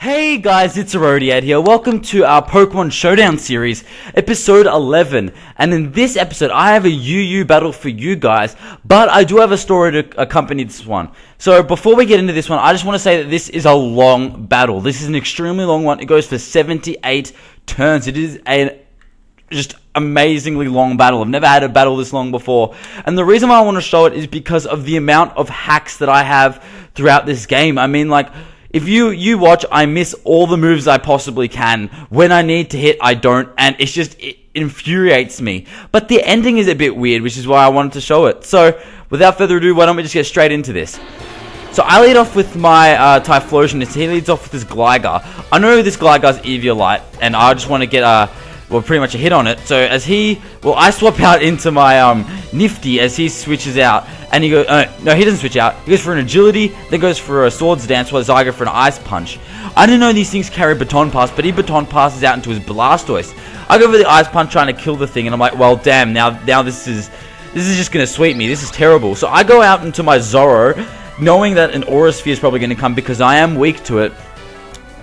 Hey guys, it's Arodiad here. Welcome to our Pokemon Showdown series, episode 11. And in this episode, I have a UU battle for you guys, but I do have a story to accompany this one. So before we get into this one, I just want to say that this is a long battle. This is an extremely long one. It goes for 78 turns. It is a just amazingly long battle. I've never had a battle this long before. And the reason why I want to show it is because of the amount of hacks that I have throughout this game. I mean, like, if you watch, I miss all the moves I possibly can. When I need to hit, I don't, and it infuriates me. But the ending is a bit weird, which is why I wanted to show it. So, without further ado, why don't we just get straight into this? So I lead off with my Typhlosion. He leads off with his Gligar. I know this Gligar's Eviolite, and I just want to get pretty much a hit on it. So as I swap out into my Nifty as he switches out, and he goes, no, he doesn't switch out. He goes for an Agility, then goes for a Swords Dance, while I go for an Ice Punch. I didn't know these things carry Baton Pass, but he Baton Passes out into his Blastoise. I go for the Ice Punch trying to kill the thing, and I'm like, well, damn, now this is just gonna sweep me. This is terrible. So I go out into my Zoro, knowing that an Aura Sphere is probably gonna come because I am weak to it.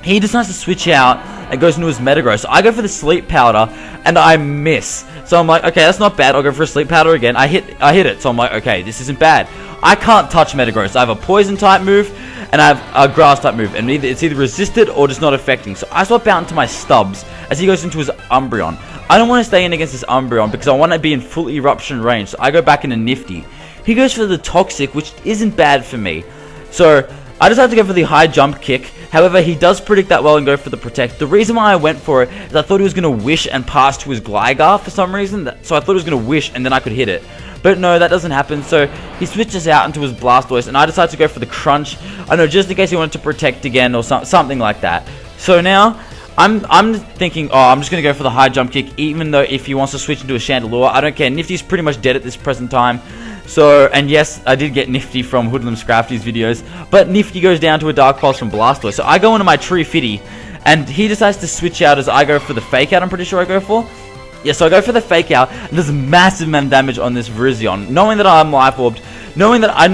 He decides to switch out and goes into his Metagross. So I go for the Sleep Powder and I miss. So I'm like, okay, that's not bad. I'll go for a Sleep Powder again. I hit it. So I'm like, okay, this isn't bad. I can't touch Metagross. I have a Poison type move and I have a Grass type move, and it's either resisted or just not affecting. So I swap out into my Stubbs as he goes into his Umbreon. I don't want to stay in against this Umbreon because I want to be in full Eruption range. So I go back into Nifty. He goes for the Toxic, which isn't bad for me. So I decided to go for the high jump kick. However, he does predict that well and go for the Protect. The reason why I went for it is I thought he was going to Wish and pass to his Gligar for some reason. So I thought he was going to Wish and then I could hit it. But no, that doesn't happen. So he switches out into his Blastoise and I decided to go for the Crunch. I know, just in case he wanted to Protect again or something like that. So now I'm thinking, oh, I'm just going to go for the high jump kick, even though if he wants to switch into a Chandelure, I don't care. Nifty's pretty much dead at this present time. So, and yes, I did get Nifty from Hoodlum's Crafty's videos, but Nifty goes down to a Dark Pulse from Blastoise. So I go into my Tree Fitty, and he decides to switch out as I go for the Fake Out, I'm pretty sure I go for. Yeah, so I go for the Fake Out, and there's massive amount of damage on this Virizion. Knowing that I'm Life Orbed, knowing that I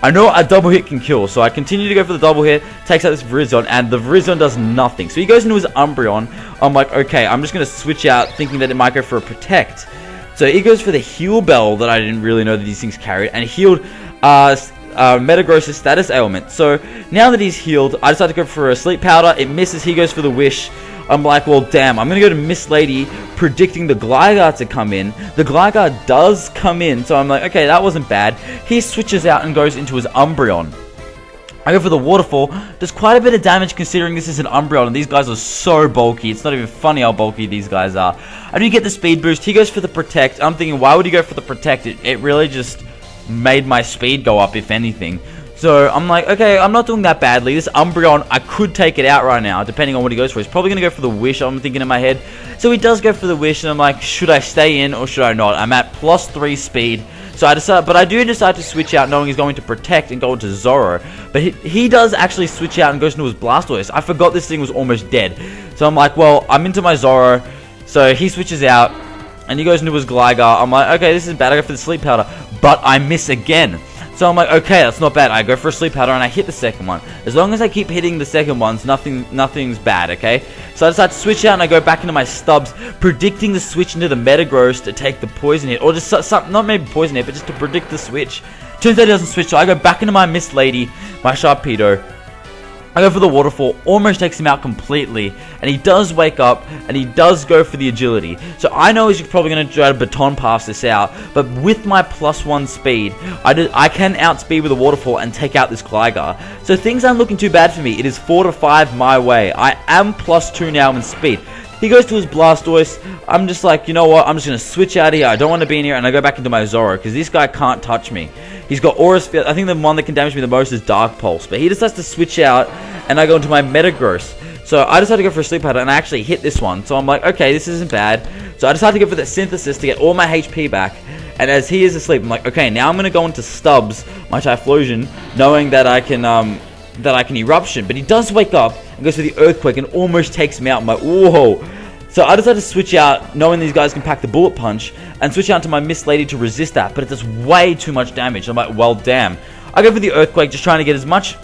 know a double hit can kill, so I continue to go for the double hit, takes out this Virizion, and the Virizion does nothing. So he goes into his Umbreon. I'm like, okay, I'm just going to switch out, thinking that it might go for a Protect. So he goes for the Heal Bell that I didn't really know that these things carried, and healed Metagross' Status Ailment. So now that he's healed, I decide to go for a Sleep Powder. It misses. He goes for the Wish. I'm like, well, damn. I'm going to go to Miss Lady, predicting the Gligar to come in. The Gligar does come in, so I'm like, okay, that wasn't bad. He switches out and goes into his Umbreon. I go for the Waterfall. Does quite a bit of damage considering this is an Umbreon and these guys are so bulky. It's not even funny how bulky these guys are. I do get the speed boost. He goes for the Protect. I'm thinking, why would he go for the Protect? It really just made my speed go up, if anything. So I'm like, okay, I'm not doing that badly. This Umbreon, I could take it out right now, depending on what he goes for. He's probably going to go for the Wish, I'm thinking in my head. So he does go for the Wish, and I'm like, should I stay in or should I not? I'm at +3 speed. So I do decide to switch out, knowing he's going to Protect and go into Zoro. But he does actually switch out and goes into his Blastoise. I forgot this thing was almost dead. So I'm like, well, I'm into my Zoro. So he switches out and he goes into his Gligar. I'm like, okay, this is bad. I go for the Sleep Powder, but I miss again. So I'm like, okay, that's not bad. I go for a Sleep Powder and I hit the second one. As long as I keep hitting the second ones, nothing's bad, okay? So I decide to switch out and I go back into my Stubbs, predicting the switch into the Metagross to take the Poison Hit. Or just something, not maybe Poison Hit, but just to predict the switch. Turns out it doesn't switch, so I go back into my Miss Lady, my Sharpedo. I go for the Waterfall, almost takes him out completely, and he does wake up, and he does go for the Agility. So I know he's probably going to try to Baton Pass this out, but with my +1 speed, I can outspeed with a Waterfall and take out this Gligar. So things aren't looking too bad for me. It is 4-5 my way. I am +2 now in speed. He goes to his Blastoise. I'm just like, you know what? I'm just going to switch out of here. I don't want to be in here, and I go back into my Zoro, because this guy can't touch me. He's got Aura Sphere. I think the one that can damage me the most is Dark Pulse. But he decides to switch out, and I go into my Metagross. So I decided to go for a Sleep Powder, and I actually hit this one. So I'm like, okay, this isn't bad. So I decided to go for the Synthesis to get all my HP back. And as he is asleep, I'm like, okay, now I'm going to go into Stubbs, my Typhlosion, knowing that I can Eruption. But he does wake up and goes for the Earthquake and almost takes me out. I'm like, whoa. So I decided to switch out, knowing these guys can pack the Bullet Punch, and switch out to my Miss Lady to resist that, but it does way too much damage. I'm like, well, damn. I go for the Earthquake, just trying to get as much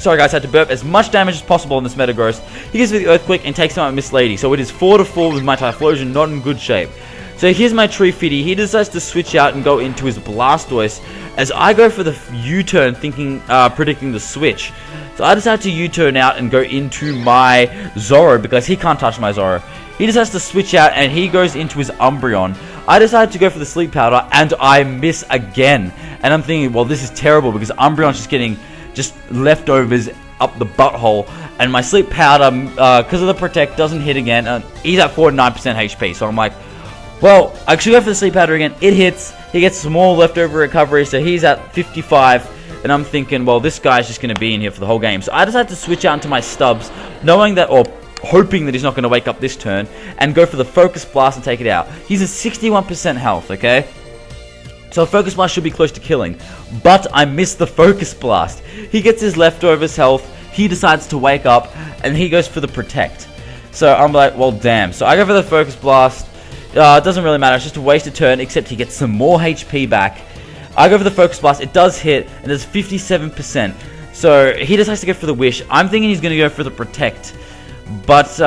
Sorry guys, I had to burp as much damage as possible on this Metagross. He gives me the Earthquake and takes out Miss Lady. So it is 4-4 with my Typhlosion not in good shape. So here's my Treefitty. He decides to switch out and go into his Blastoise as I go for the U-turn predicting the switch. So I decide to U-turn out and go into my Zoro because he can't touch my Zoro. He decides to switch out and he goes into his Umbreon. I decide to go for the Sleep Powder and I miss again. And I'm thinking, well, this is terrible because Umbreon's just getting leftovers up the butthole. And my Sleep Powder, because of the Protect, doesn't hit again. He's at 49% HP. So I'm like, well, I should go for the Sleep Powder again. It hits. He gets some more leftover recovery. So he's at 55. And I'm thinking, well, this guy's just going to be in here for the whole game. So I decided to switch out into my Stubbs, knowing that, or hoping that he's not going to wake up this turn, and go for the Focus Blast and take it out. He's at 61% health, okay? So Focus Blast should be close to killing. But I missed the Focus Blast. He gets his leftovers health. He decides to wake up, and he goes for the Protect. So I'm like, well, damn. So I go for the Focus Blast. It doesn't really matter. It's just a wasted turn, except he gets some more HP back. I go for the Focus Blast. It does hit, and it's 57%. So he decides to go for the Wish. I'm thinking he's going to go for the Protect. But,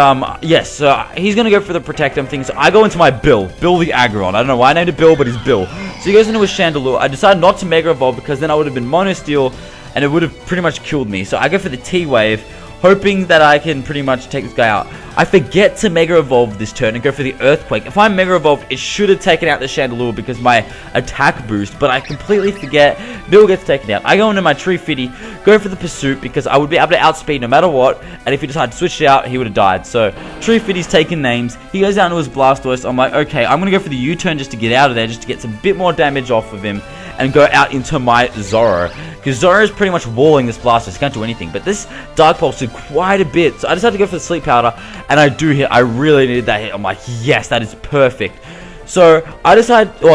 yes, so he's going to go for the Protect. I'm thinking, so I go into my Bill the Aggron. I don't know why I named it Bill, but he's Bill. So he goes into his Chandelure. I decide not to Mega Evolve because then I would have been Mono Steel, and it would have pretty much killed me. So I go for the T-Wave, hoping that I can pretty much take this guy out. I forget to Mega Evolve this turn and go for the Earthquake. If I Mega Evolve, it should have taken out the Chandelure because my attack boost, but I completely forget. Bill gets taken out. I go into my Treefitty, go for the Pursuit because I would be able to outspeed no matter what, and if he decided to switch it out, he would have died. So Treefitty's taking names. He goes down to his Blastoise. I'm like, okay, I'm going to go for the U-turn just to get out of there, just to get some bit more damage off of him and go out into my Zoro. Because Zoro is pretty much walling this Blastoise. He can't do anything. But this Dark Pulse did quite a bit. So I decided to go for the Sleep Powder. And I do hit. I really needed that hit. I'm like, yes, that is perfect. So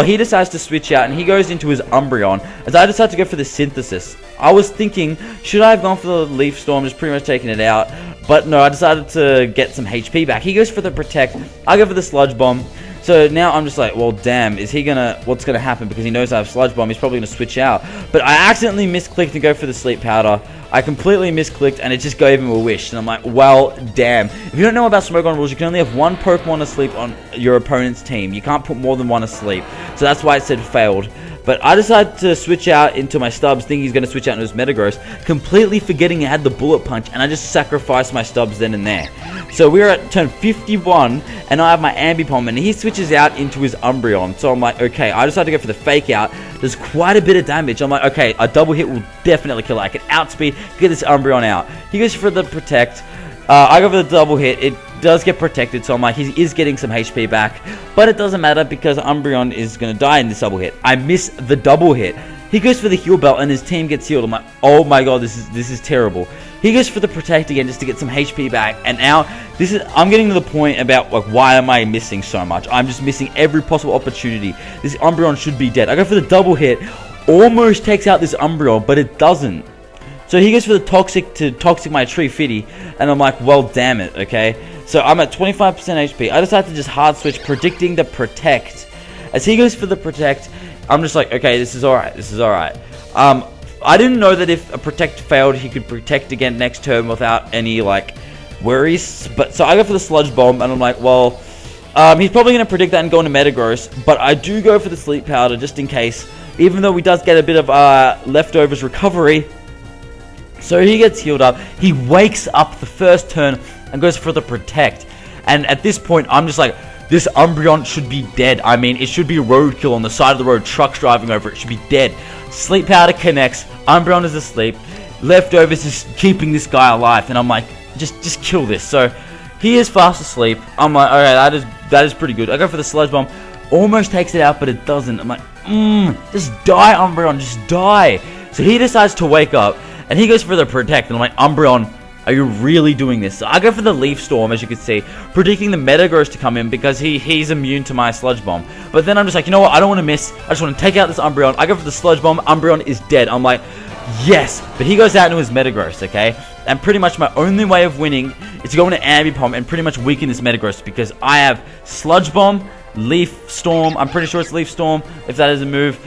he decides to switch out. And he goes into his Umbreon. As I decide to go for the Synthesis. I was thinking, should I have gone for the Leaf Storm? Just pretty much taking it out. But no, I decided to get some HP back. He goes for the Protect. I go for the Sludge Bomb. So now I'm just like, well, damn, what's gonna happen? Because he knows I have Sludge Bomb, he's probably gonna switch out. But I accidentally misclicked and go for the Sleep Powder. I completely misclicked and it just gave him a Wish. And I'm like, well, damn. If you don't know about Smogon rules, you can only have one Pokemon asleep on your opponent's team. You can't put more than one asleep. So that's why it said failed. But I decided to switch out into my Stubbs, thinking he's going to switch out into his Metagross, completely forgetting he had the Bullet Punch, and I just sacrificed my Stubbs then and there. So we're at turn 51, and I have my Ambipom, and he switches out into his Umbreon. So I'm like, okay, I decided to go for the Fake Out. There's quite a bit of damage. I'm like, okay, a double hit will definitely kill it. I can outspeed, get this Umbreon out. He goes for the Protect. I go for the double hit. It does get protected, so I'm like, he is getting some HP back. But it doesn't matter because Umbreon is going to die in this double hit. I miss the double hit. He goes for the Heal Belt and his team gets healed. I'm like, oh my god, this is terrible. He goes for the Protect again just to get some HP back. And now, I'm getting to the point about, like, why am I missing so much? I'm just missing every possible opportunity. This Umbreon should be dead. I go for the double hit. Almost takes out this Umbreon, but it doesn't. So he goes for the Toxic to Toxic my Treefitty, and I'm like, well, damn it, okay? So I'm at 25% HP. I decided to just hard switch, predicting the Protect. As he goes for the Protect, I'm just like, okay, this is alright, I didn't know that if a Protect failed, he could Protect again next turn without any, like, worries. But so I go for the Sludge Bomb, and I'm like, well, he's probably going to predict that and go into Metagross, but I do go for the Sleep Powder just in case, even though we does get a bit of leftovers recovery. So he gets healed up. He wakes up the first turn and goes for the Protect. And at this point, I'm just like, this Umbreon should be dead. I mean, it should be roadkill on the side of the road, trucks driving over it. Should be dead. Sleep Powder connects. Umbreon is asleep. Leftovers is keeping this guy alive. And I'm like, just kill this. So he is fast asleep. I'm like, alright, that is pretty good. I go for the Sludge Bomb. Almost takes it out, but it doesn't. I'm like, just die, Umbreon. Just die. So he decides to wake up. And he goes for the Protect, and I'm like, Umbreon, are you really doing this? So I go for the Leaf Storm, as you can see, predicting the Metagross to come in because he's immune to my Sludge Bomb. But then I'm just like, you know what, I don't want to miss. I just want to take out this Umbreon. I go for the Sludge Bomb. Umbreon is dead. I'm like, yes. But he goes out into his Metagross, okay? And pretty much my only way of winning is to go into Ambipom and pretty much weaken this Metagross because I have Sludge Bomb, Leaf Storm. I'm pretty sure it's Leaf Storm, if that is a move.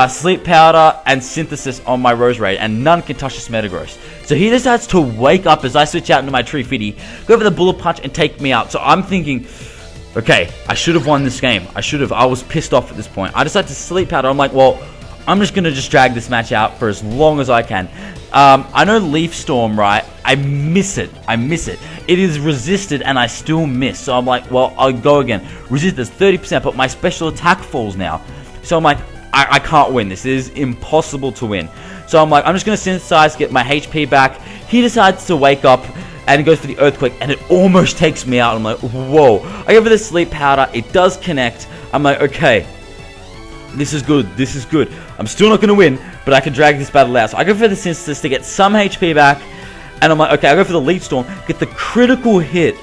Sleep Powder and Synthesis on my Roserade, and none can touch this Metagross. So he decides to wake up as I switch out into my Tree Fitty, go for the Bullet Punch and take me out. So I'm thinking, okay, I should have won this game. I was pissed off at this point. I decided to Sleep Powder. I'm like, well, I'm just going to just drag this match out for as long as I can. I know Leaf Storm, right? I miss it. It is resisted and I still miss. So I'm like, well, I'll go again. Resist is 30%, but my special attack falls now. So I'm like, I can't win. This is impossible to win. So I'm like, I'm just going to synthesize, get my HP back. He decides to wake up and goes for the Earthquake, and it almost takes me out. I'm like, whoa. I go for the Sleep Powder. It does connect. I'm like, okay. This is good. I'm still not going to win, but I can drag this battle out. So I go for the Synthesis to get some HP back. And I'm like, okay, I go for the Leaf Storm, get the critical hit.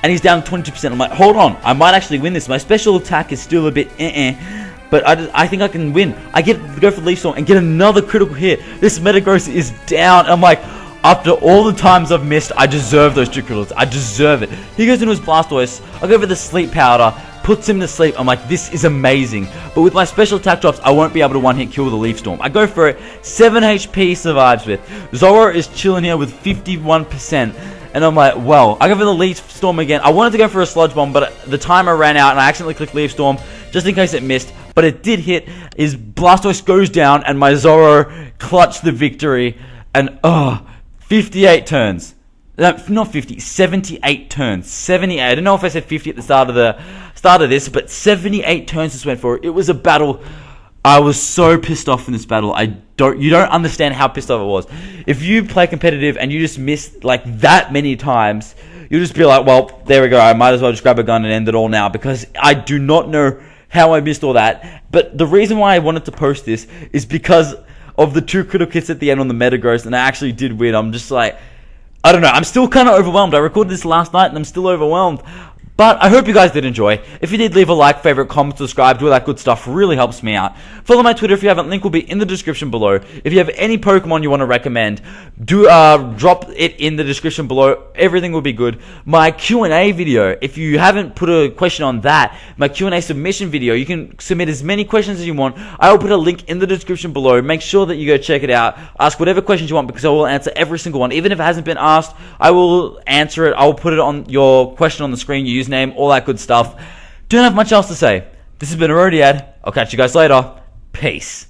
And he's down 22%. I'm like, hold on. I might actually win this. My special attack is still a bit but I think I can win. I go for the Leaf Storm and get another critical hit. This Metagross is down. I'm like, after all the times I've missed, I deserve those 2 criticals. I deserve it. He goes into his Blastoise. I go for the Sleep Powder. Puts him to sleep. I'm like, this is amazing. But with my special attack drops, I won't be able to one-hit kill the Leaf Storm. I go for it. 7 HP survives with. Zoro is chilling here with 51%. And I'm like, well, I go for the Leaf Storm again. I wanted to go for a Sludge Bomb, but the timer ran out and I accidentally clicked Leaf Storm just in case it missed. But it did hit. His Blastoise goes down and my Zoro clutched the victory. And, 58 turns. Not 50, 78 turns. 78. I don't know if I said 50 at the start of this, but 78 turns just went for it. It was a battle. I was so pissed off in this battle. You don't understand how pissed off I was. If you play competitive and you just miss like that many times, you'll just be like, well, there we go. I might as well just grab a gun and end it all now, because I do not know how I missed all that. But the reason why I wanted to post this is because of the 2 critical hits at the end on the Metagross, and I actually did win. I'm just like, I don't know. I'm still kind of overwhelmed. I recorded this last night and I'm still overwhelmed. But I hope you guys did enjoy. If you did, leave a like, favorite, comment, subscribe, do all that good stuff. Really helps me out. Follow my Twitter if you haven't. Link will be in the description below. If you have any Pokemon you want to recommend, do drop it in the description below. Everything will be good. My Q&A video, if you haven't put a question on that, my Q&A submission video, you can submit as many questions as you want. I will put a link in the description below. Make sure that you go check it out. Ask whatever questions you want, because I will answer every single one. Even if it hasn't been asked, I will answer it. I will put it on your question on the screen, your username, all that good stuff. Don't have much else to say. This has been Arodiad. I'll catch you guys later. Peace.